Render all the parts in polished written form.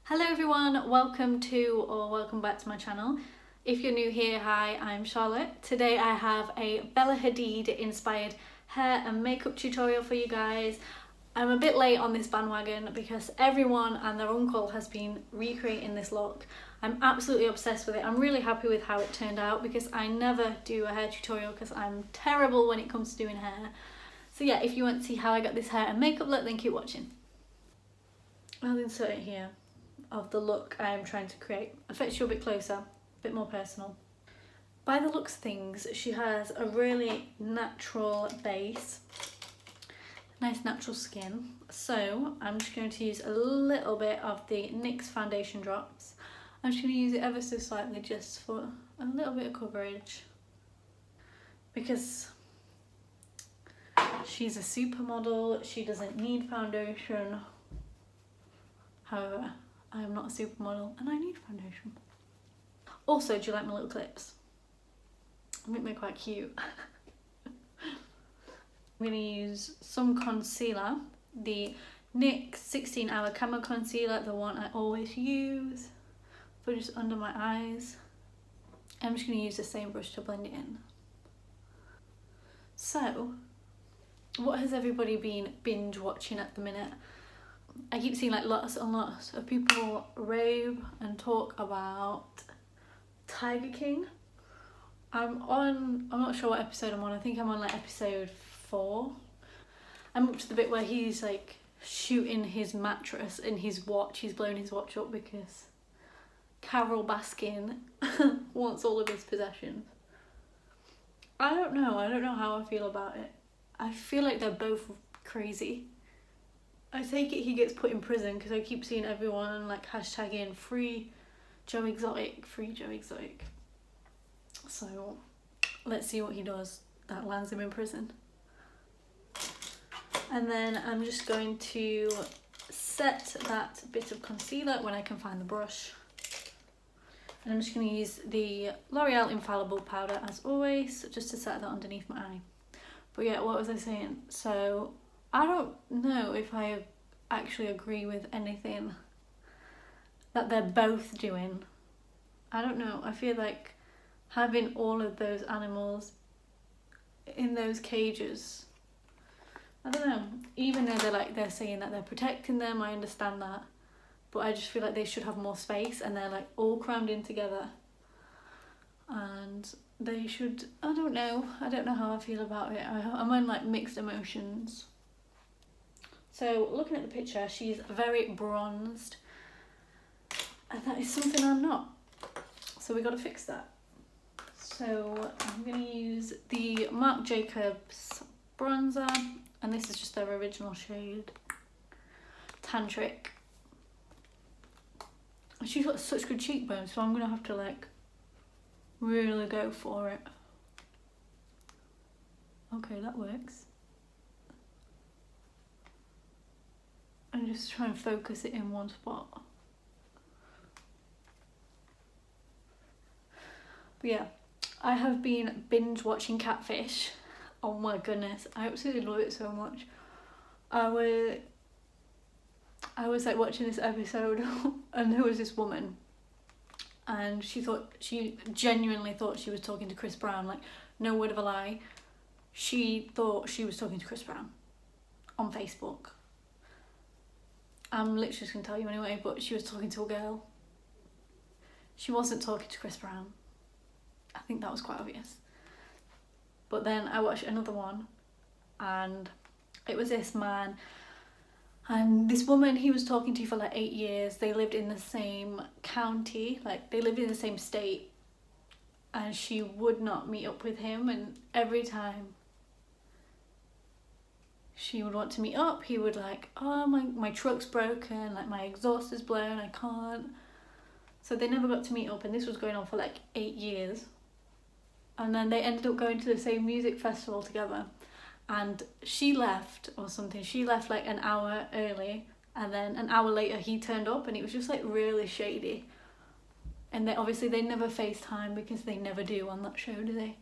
Hello everyone, welcome back to my channel. If you're new here, hi, I'm Charlotte. Today I have a Bella Hadid inspired hair and makeup tutorial for you guys. I'm a bit late on this bandwagon because everyone and their uncle has been recreating this look. I'm absolutely obsessed with it. I'm really happy with how it turned out because I never do a hair tutorial because I'm terrible when it comes to doing hair. So yeah, if you want to see how I got this hair and makeup look, then keep watching. I'll insert it here of the look I am trying to create. I'll fetch you a bit closer, a bit more personal. By the looks of things, she has a really natural base, nice natural skin. So I'm just going to use a little bit of the NYX foundation drops. I'm just going to use it ever so slightly just for a little bit of coverage because she's a supermodel, she doesn't need foundation. However, I am not a supermodel and I need foundation. Also, do you like my little clips? I think they're quite cute. I'm going to use some concealer, the NYX 16 Hour Camo Concealer, the one I always use for just under my eyes. I'm just going to use the same brush to blend it in. So, what has everybody been binge watching at the minute? I keep seeing like lots and lots of people rave and talk about Tiger King. I'm not sure what episode I'm on. I think I'm on like episode 4. I'm up to the bit where he's like shooting his mattress in his watch. He's blowing his watch up because Carol Baskin wants all of his possessions. I don't know how I feel about it. I feel like they're both crazy. I take it he gets put in prison because I keep seeing everyone like hashtagging free Joe Exotic. So let's see what he does that lands him in prison. And then I'm just going to set that bit of concealer when I can find the brush. And I'm just going to use the L'Oreal Infallible powder as always, just to set that underneath my eye. But yeah, what was I saying? So I don't know if I actually agree with anything that they're both doing. I don't know. I feel like having all of those animals in those cages, I don't know. Even though they're saying that they're protecting them, I understand that. But I just feel like they should have more space and they're like all crammed in together. And they should, I don't know how I feel about it. I'm on like mixed emotions. So looking at the picture, she's very bronzed. And that is something I'm not. So we got to fix that. So I'm going to use the Marc Jacobs bronzer. And this is just their original shade. Tantric. And she's got such good cheekbones, so I'm going to have to like really go for it. Okay, that works. And just try and focus it in one spot. But yeah, I have been binge watching Catfish. Oh my goodness, I absolutely love it so much. I was like watching this episode and there was this woman and she genuinely thought she was talking to Chris Brown, like no word of a lie. She thought she was talking to Chris Brown on Facebook. I'm literally just going to tell you anyway, but she was talking to a girl. She wasn't talking to Chris Brown. I think that was quite obvious. But then I watched another one and it was this man and this woman he was talking to for like 8 years. They lived in the same county, like they lived in the same state, and she would not meet up with him, and every time she would want to meet up, he would like, oh my truck's broken, like my exhaust is blown, I can't. So they never got to meet up, and this was going on for like 8 years. And then they ended up going to the same music festival together. And she left or something. She left like an hour early, and then an hour later he turned up, and it was just like really shady. And they never FaceTime because they never do on that show, do they?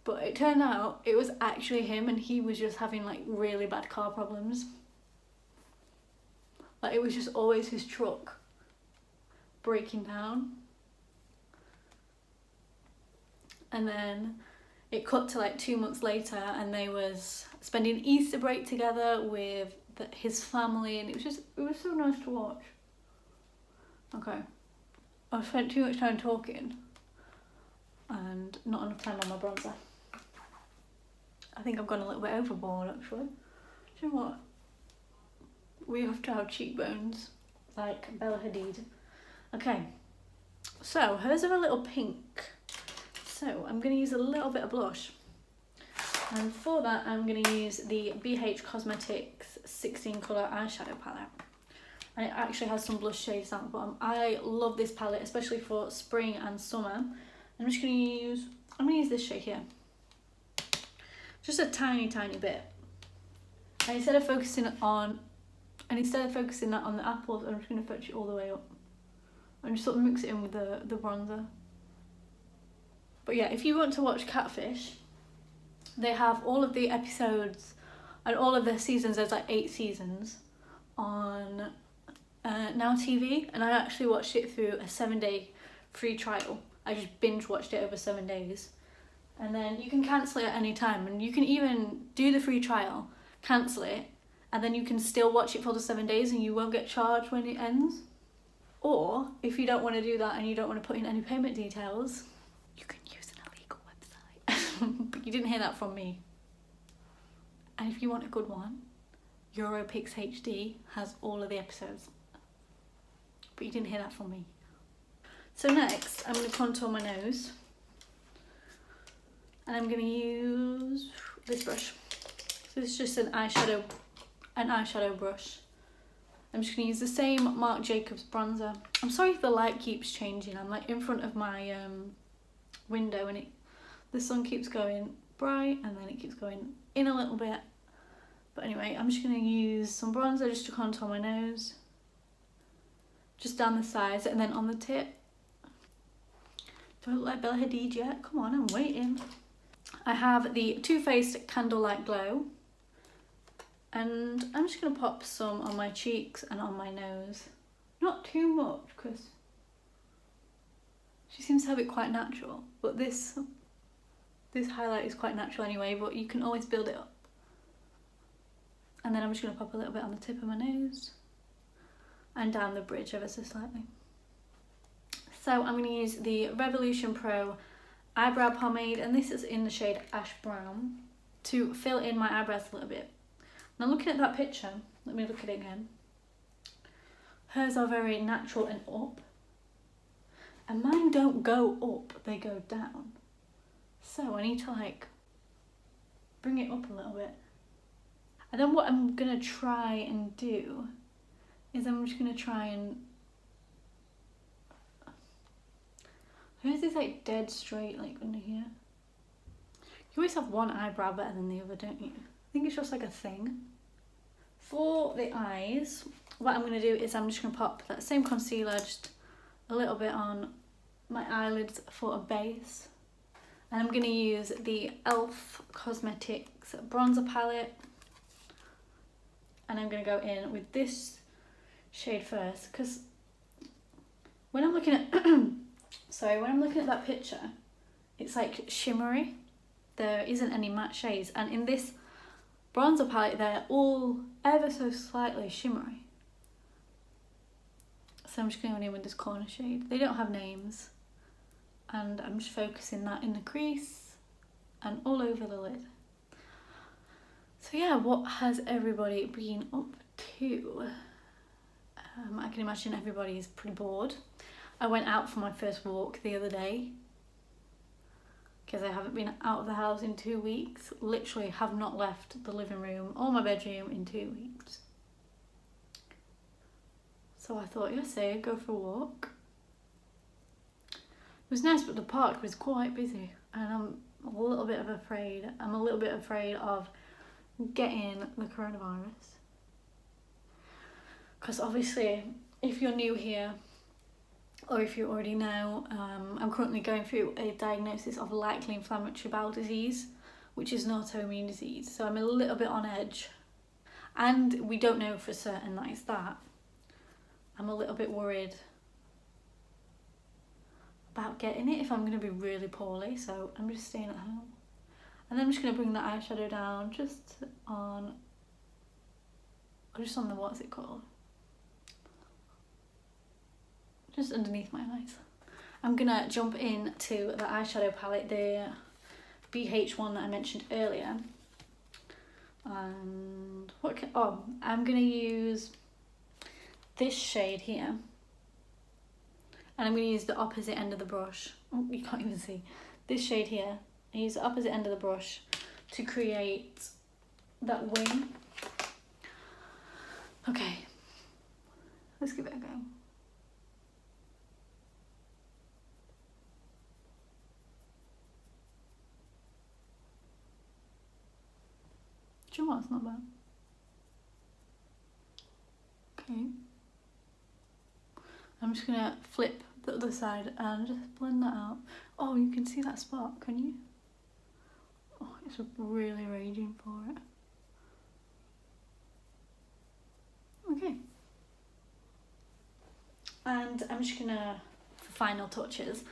But it turned out it was actually him, and he was just having like really bad car problems. Like it was just always his truck breaking down. And then it cut to like 2 months later, and they was spending Easter break together with his family, and it was so nice to watch. Okay, I've spent too much time talking and not enough time on my bronzer. I think I've gone a little bit overboard actually. Do you know what? We have to have cheekbones like Bella Hadid. Okay, so hers are a little pink. So I'm going to use a little bit of blush. And for that I'm going to use the BH Cosmetics 16 colour eyeshadow palette. And it actually has some blush shades down the bottom. I love this palette, especially for spring and summer. I'm just going to use this shade here. Just a tiny bit. And instead of focusing that on the apples, I'm just going to fetch it all the way up. And just sort of mix it in with the bronzer. But yeah, if you want to watch Catfish, they have all of the episodes and all of the seasons, there's like 8 seasons, on Now TV. And I actually watched it through a 7-day free trial. I just binge watched it over 7 days. And then you can cancel it at any time, and you can even do the free trial, cancel it, and then you can still watch it for the 7 days and you won't get charged when it ends. Or if you don't want to do that and you don't want to put in any payment details, you can use an illegal website. But you didn't hear that from me. And if you want a good one, Europix HD has all of the episodes. But you didn't hear that from me. So next, I'm going to contour my nose. And I'm going to use this brush. So this is just an eyeshadow brush. I'm just going to use the same Marc Jacobs bronzer. I'm sorry if the light keeps changing. I'm like in front of my window, and the sun keeps going bright and then it keeps going in a little bit. But anyway, I'm just going to use some bronzer just to contour my nose. Just down the sides and then on the tip. Do I look like Bella Hadid yet? Come on, I'm waiting. I have the Too Faced Candlelight Glow. And I'm just going to pop some on my cheeks and on my nose. Not too much, because she seems to have it quite natural. But this highlight is quite natural anyway, but you can always build it up. And then I'm just going to pop a little bit on the tip of my nose. And down the bridge ever so slightly. So I'm going to use the Revolution Pro Eyebrow Pomade. And this is in the shade Ash Brown. To fill in my eyebrows a little bit. Now looking at that picture, let me look at it again. Hers are very natural and up. And mine don't go up, they go down. So I need to like bring it up a little bit. And then what I'm going to try and do is I'm just going to try and... Hers is like dead straight, like under here. You always have one eyebrow better than the other, don't you? I think it's just like a thing. For the eyes, what I'm going to do is I'm just going to pop that same concealer just a little bit on my eyelids for a base. And I'm going to use the e.l.f. Cosmetics bronzer palette. And I'm going to go in with this shade first, because when I'm looking at when I'm looking at that picture, it's like shimmery. There isn't any matte shades, and in this bronzer palette they're all ever so slightly shimmery. So I'm just going in with this corner shade. They don't have names, and I'm just focusing that in the crease and all over the lid. So yeah, what has everybody been up to? I can imagine everybody's pretty bored. I went out for my first walk the other day because I haven't been out of the house in 2 weeks. Literally have not left the living room or my bedroom in 2 weeks. So I thought, yes, I'd go for a walk. It was nice, but the park was quite busy, and I'm a little bit afraid of getting the coronavirus. Because obviously, if you're new here, or if you already know, I'm currently going through a diagnosis of likely inflammatory bowel disease, which is an autoimmune disease. So I'm a little bit on edge. And we don't know for certain that it's that. I'm a little bit worried about getting it if I'm going to be really poorly, so I'm just staying at home. And then I'm just going to bring the eyeshadow down just on the, what's it called? Just underneath my eyes. I'm going to jump into the eyeshadow palette, the BH one that I mentioned earlier. And I'm going to use this shade here. And I'm going to use the opposite end of the brush. Oh, you can't even see. This shade here. I use the opposite end of the brush to create that wing. Okay, let's give it a go. Do you know what? It's not bad. Okay. I'm just gonna flip the other side and just blend that out. Oh, you can see that spot, can you? Oh, it's really raging for it. Okay. And I'm just gonna, for final touches,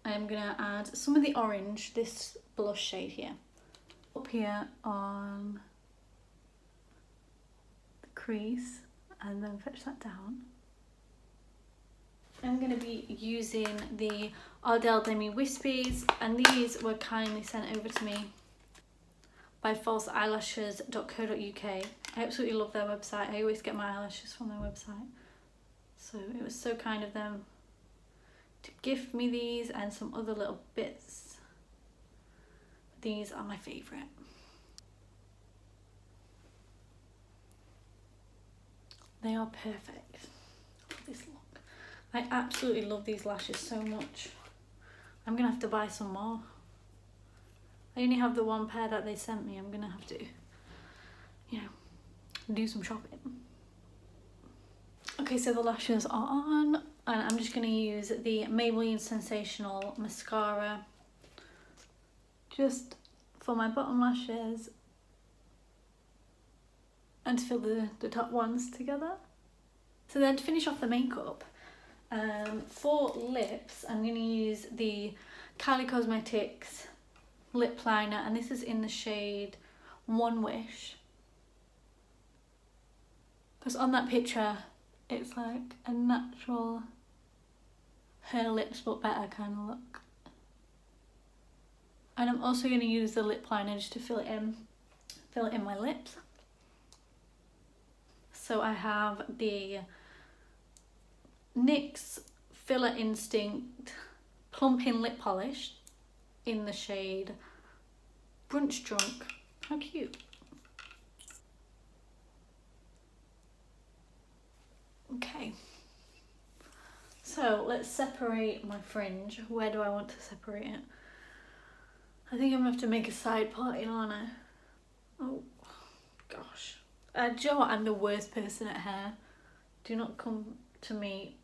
I'm gonna add some of the orange, this blush shade here, up here on the crease, and then fetch that down. I'm going to be using the Ardell Demi Wispies, and these were kindly sent over to me by falseeyelashes.co.uk. I absolutely love their website. I always get my eyelashes from their website. So it was so kind of them to gift me these and some other little bits. These are my favourite. They are perfect. Look at this look. I absolutely love these lashes so much. I'm gonna have to buy some more. I only have the one pair that they sent me. I'm gonna have to, you know, do some shopping. Okay, so the lashes are on, and I'm just gonna use the Maybelline Sensational Mascara just for my bottom lashes and to fill the top ones together. So then to finish off the makeup, for lips, I'm going to use the Kylie Cosmetics lip liner, and this is in the shade One Wish. Because on that picture, it's like a natural her lips but better kind of look. And I'm also going to use the lip liner just to fill it in my lips. So I have the NYX Filler Instinct Plumping Lip Polish in the shade Brunch Drunk. How cute. Okay. So let's separate my fringe. Where do I want to separate it? I think I'm gonna have to make a side parting, aren't I? Oh, gosh. Do you know what? I'm the worst person at hair. Do not come to me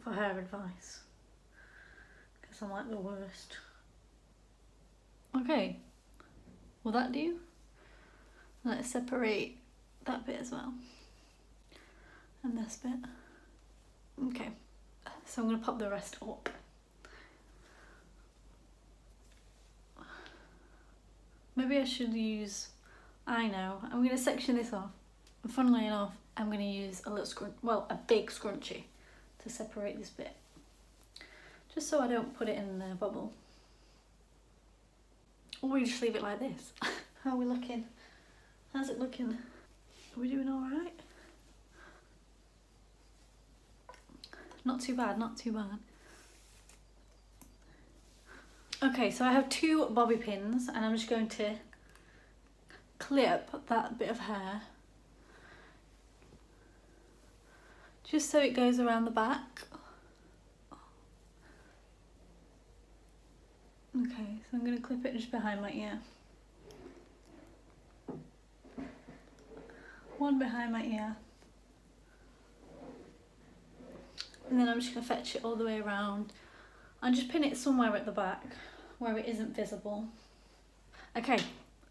for hair advice, because I'm like the worst. Okay, will that do? Let's separate that bit as well, and this bit. Okay, so I'm going to pop the rest up. Maybe I should use, I know, I'm going to section this off, and funnily enough I'm going to use a big scrunchie to separate this bit, just so I don't put it in the bubble. Or we just leave it like this. How are we looking? How's it looking? Are we doing all right? Not too bad, not too bad. Okay, so I have 2 bobby pins, and I'm just going to clip that bit of hair just so it goes around the back. Okay, so I'm going to clip it just behind my ear. One behind my ear. And then I'm just going to fetch it all the way around and just pin it somewhere at the back where it isn't visible. Okay,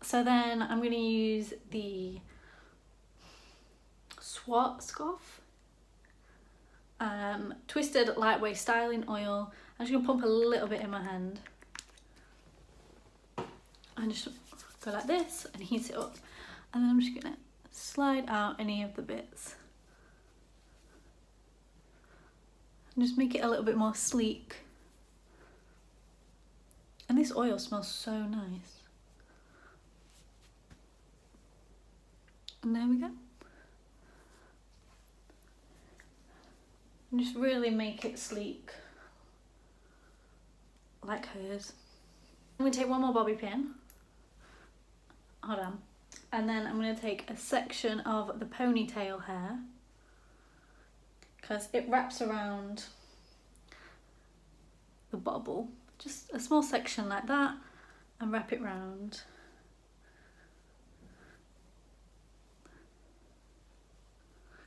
so then I'm going to use the Schwarzkopf twisted lightweight styling oil. I'm just going to pump a little bit in my hand. And just go like this and heat it up. And then I'm just going to slide out any of the bits. And just make it a little bit more sleek. And this oil smells so nice. And there we go. And just really make it sleek, like hers. I'm going to take one more bobby pin. Hold on. And then I'm going to take a section of the ponytail hair, because it wraps around the bobble. Just a small section like that, and wrap it round.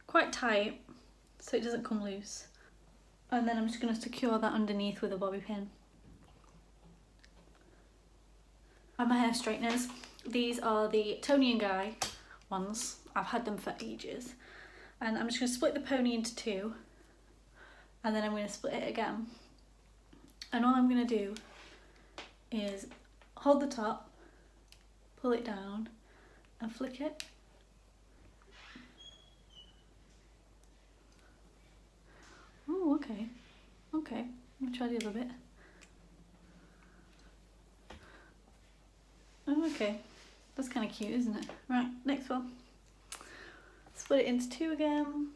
Quite tight, so it doesn't come loose. And then I'm just going to secure that underneath with a bobby pin. And my hair straighteners. These are the Tony & Guy ones. I've had them for ages. And I'm just going to split the pony into two. And then I'm going to split it again. And all I'm going to do is hold the top, pull it down, and flick it. Oh, okay. Okay, let me try the other bit. Oh, okay. That's kind of cute, isn't it? Right, next one. Split it into two again.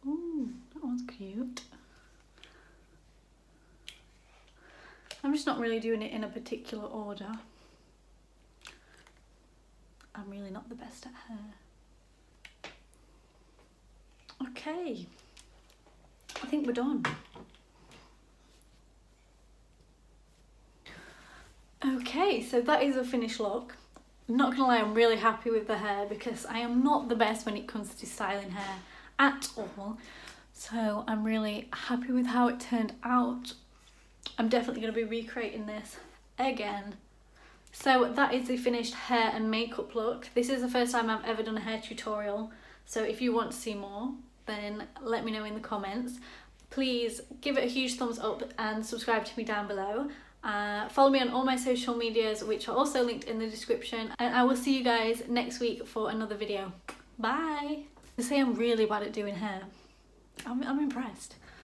Ooh, that one's cute. I'm just not really doing it in a particular order. I'm really not the best at hair. Okay, I think we're done. Okay, so that is a finished look. I'm not gonna lie, I'm really happy with the hair because I am not the best when it comes to styling hair at all. So I'm really happy with how it turned out. I'm definitely going to be recreating this again. So that is the finished hair and makeup look. This is the first time I've ever done a hair tutorial. So if you want to see more, then let me know in the comments. Please give it a huge thumbs up and subscribe to me down below. Follow me on all my social medias, which are also linked in the description. And I will see you guys next week for another video. Bye! They say I'm really bad at doing hair. I'm impressed.